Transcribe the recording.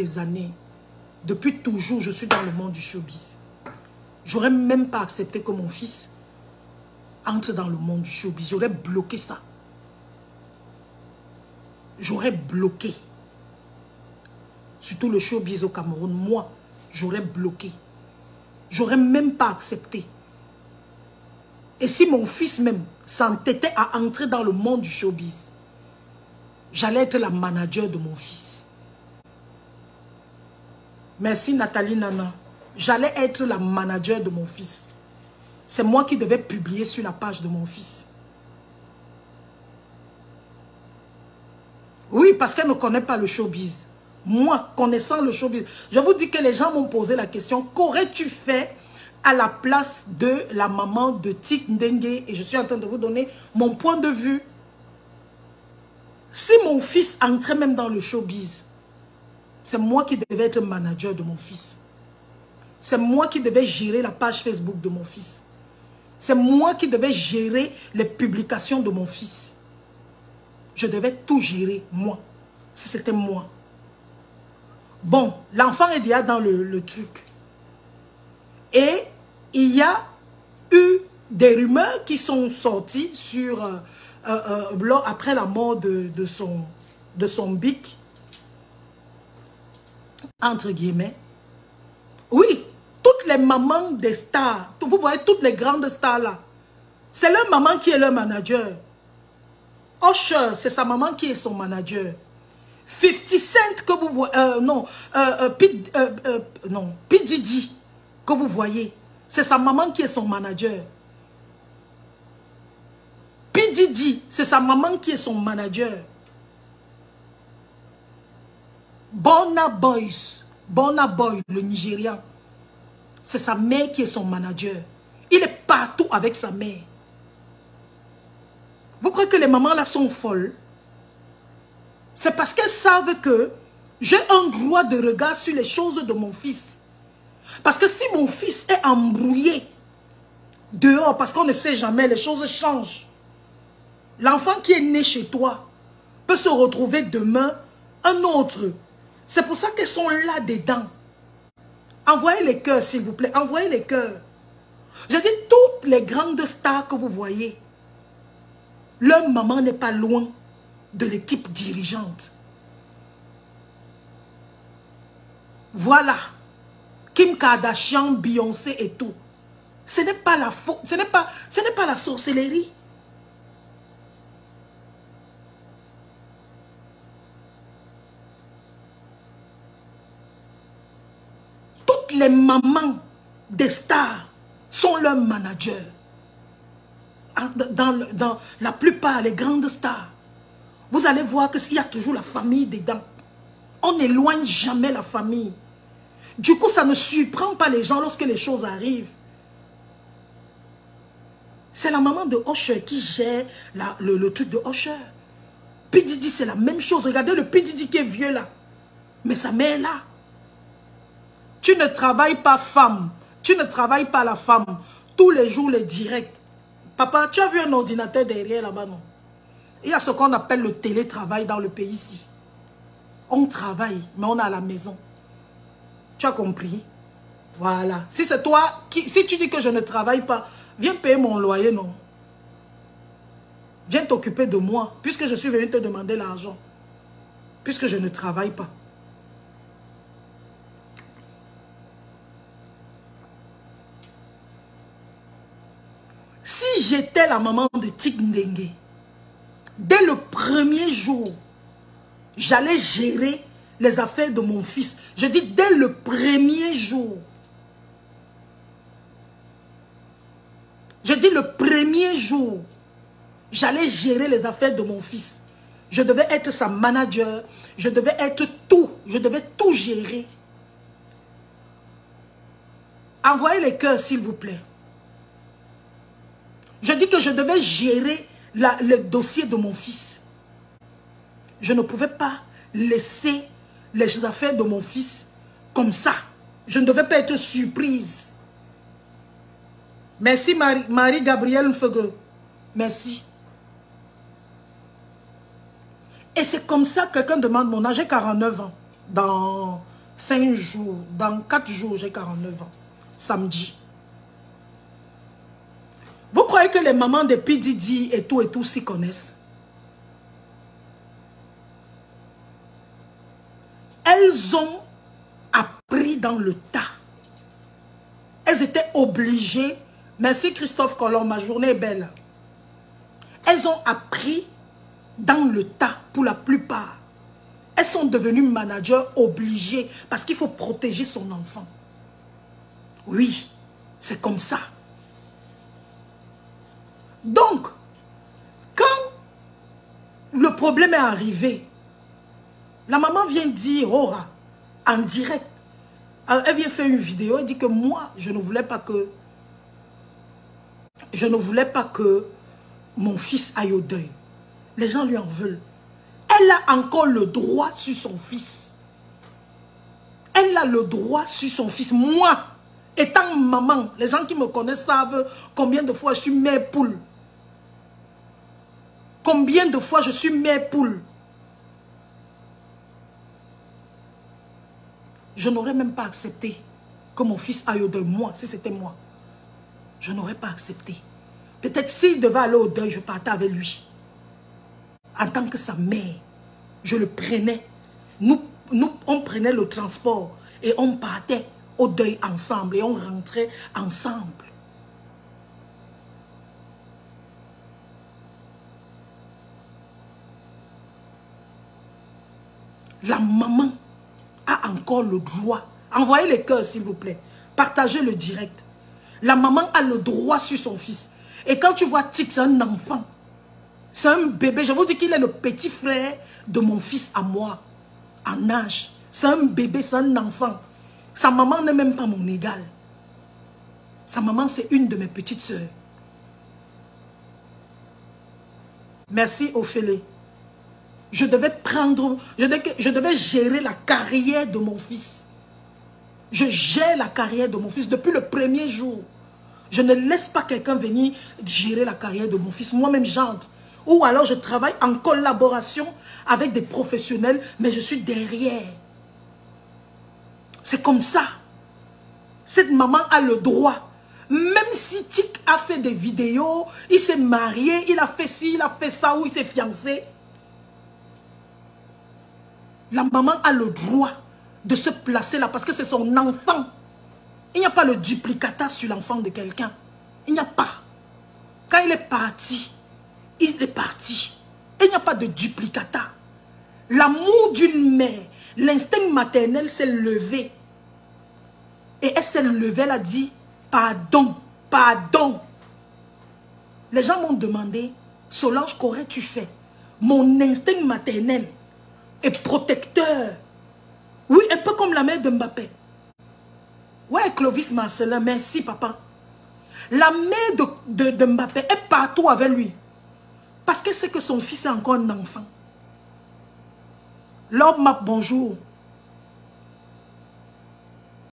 des années, depuis toujours, je suis dans le monde du showbiz. J'aurais même pas accepté que mon fils entre dans le monde du showbiz. J'aurais bloqué ça. J'aurais bloqué. Surtout le showbiz au Cameroun. Moi, j'aurais bloqué. J'aurais même pas accepté. Et si mon fils même s'entêtait à entrer dans le monde du showbiz, j'allais être la manager de mon fils. Merci Nathalie Nana. J'allais être la manager de mon fils. C'est moi qui devais publier sur la page de mon fils. Oui, parce qu'elle ne connaît pas le showbiz. Moi, connaissant le showbiz, je vous dis que les gens m'ont posé la question, qu'aurais-tu fait à la place de la maman de Tik Ndengue? Et je suis en train de vous donner mon point de vue. Si mon fils entrait même dans le showbiz, c'est moi qui devais être manager de mon fils. C'est moi qui devais gérer la page Facebook de mon fils. C'est moi qui devais gérer les publications de mon fils. Je devais tout gérer, moi. Si c'était moi. Bon, l'enfant est déjà dans le truc. Et il y a eu des rumeurs qui sont sorties sur après la mort de son bic, entre guillemets. Oui, toutes les mamans des stars, vous voyez toutes les grandes stars là, c'est leur maman qui est leur manager. Usher, c'est sa maman qui est son manager. 50 Cent que vous voyez, P. Diddy que vous voyez, c'est sa maman qui est son manager. P. Diddy, c'est sa maman qui est son manager. Burna Boy, le Nigérian, c'est sa mère qui est son manager. Il est partout avec sa mère. Vous croyez que les mamans là sont folles? C'est parce qu'elles savent que j'ai un droit de regard sur les choses de mon fils. Parce que si mon fils est embrouillé dehors, parce qu'on ne sait jamais, les choses changent. L'enfant qui est né chez toi peut se retrouver demain un autre. C'est pour ça qu'elles sont là dedans. Envoyez les cœurs, s'il vous plaît. Envoyez les cœurs. Je dis, toutes les grandes stars que vous voyez, leur maman n'est pas loin de l'équipe dirigeante. Voilà. Kim Kardashian, Beyoncé et tout. Ce n'est pas la faute, ce n'est pas la sorcellerie. Toutes les mamans des stars sont leurs managers. Dans la plupart, les grandes stars, vous allez voir qu'il y a toujours la famille dedans. On n'éloigne jamais la famille. Du coup, ça ne surprend pas les gens lorsque les choses arrivent. C'est la maman de Usher qui gère le truc de Usher. P. Diddy, c'est la même chose. Regardez le P. Diddy qui est vieux là. Mais sa mère est là. Tu ne travailles pas femme. Tu ne travailles pas la femme. Tous les jours, les directs. Papa, tu as vu un ordinateur derrière là-bas, non? Il y a ce qu'on appelle le télétravail dans le pays ici. On travaille, mais on est à la maison. Tu as compris? Voilà. Si c'est toi, si tu dis que je ne travaille pas, viens payer mon loyer, non? Viens t'occuper de moi, puisque je suis venu te demander l'argent. Puisque je ne travaille pas. Si j'étais la maman de Tik Ndengue, dès le premier jour, j'allais gérer les affaires de mon fils. Je dis dès le premier jour. Je dis le premier jour, j'allais gérer les affaires de mon fils. Je devais être sa manager. Je devais être tout. Je devais tout gérer. Envoyez les cœurs, s'il vous plaît. Je dis que je devais gérer le dossier de mon fils. Je ne pouvais pas laisser les affaires de mon fils comme ça. Je ne devais pas être surprise. Merci Marie-Gabrielle Mfege. Merci. Et c'est comme ça que quelqu'un demande mon âge. J'ai 49 ans. 5 jours, dans 4 jours, j'ai 49 ans. Samedi. Vous croyez que les mamans de P. Diddy et tout s'y connaissent? Elles ont appris dans le tas. Elles étaient obligées. Merci Christophe Colomb, ma journée est belle. Elles ont appris dans le tas pour la plupart. Elles sont devenues managers obligées parce qu'il faut protéger son enfant. Oui, c'est comme ça. Donc, quand le problème est arrivé, la maman vient dire, oh, en direct, elle vient faire une vidéo, elle dit que moi, je ne voulais pas que mon fils aille au deuil. Les gens lui en veulent. Elle a encore le droit sur son fils. Elle a le droit sur son fils. Moi, étant maman, les gens qui me connaissent savent combien de fois je suis mère poule. Combien de fois je suis mère poule. Je n'aurais même pas accepté que mon fils aille au deuil. Moi, si c'était moi, je n'aurais pas accepté. Peut-être s'il devait aller au deuil, je partais avec lui. En tant que sa mère, je le prenais. On prenait le transport et on partait au deuil ensemble et on rentrait ensemble. La maman a encore le droit. Envoyez les cœurs, s'il vous plaît. Partagez le direct. La maman a le droit sur son fils. Et quand tu vois Tic, c'est un enfant. C'est un bébé. Je vous dis qu'il est le petit frère de mon fils à moi. En âge. C'est un bébé, c'est un enfant. Sa maman n'est même pas mon égale. Sa maman, c'est une de mes petites sœurs. Merci, Ophélie. Je devais gérer la carrière de mon fils. Je gère la carrière de mon fils depuis le premier jour. Je ne laisse pas quelqu'un venir gérer la carrière de mon fils. Moi-même, j'entre. Ou alors, je travaille en collaboration avec des professionnels, mais je suis derrière. C'est comme ça. Cette maman a le droit. Même si Tic a fait des vidéos, il s'est marié, il a fait ci, il a fait ça, ou il s'est fiancé. La maman a le droit de se placer là parce que c'est son enfant. Il n'y a pas le duplicata sur l'enfant de quelqu'un. Il n'y a pas. Quand il est parti, il est parti. Il n'y a pas de duplicata. L'amour d'une mère, l'instinct maternel s'est levé. Et elle s'est levée, elle a dit, pardon, pardon. Les gens m'ont demandé, Solange, qu'aurais-tu fait? Mon instinct maternel est protecteur. Oui, un peu comme la mère de Mbappé. Ouais, Clovis Marcelin, merci papa. La mère de Mbappé est partout avec lui. Parce qu'elle sait que son fils est encore un enfant. L'homme m'a bonjour.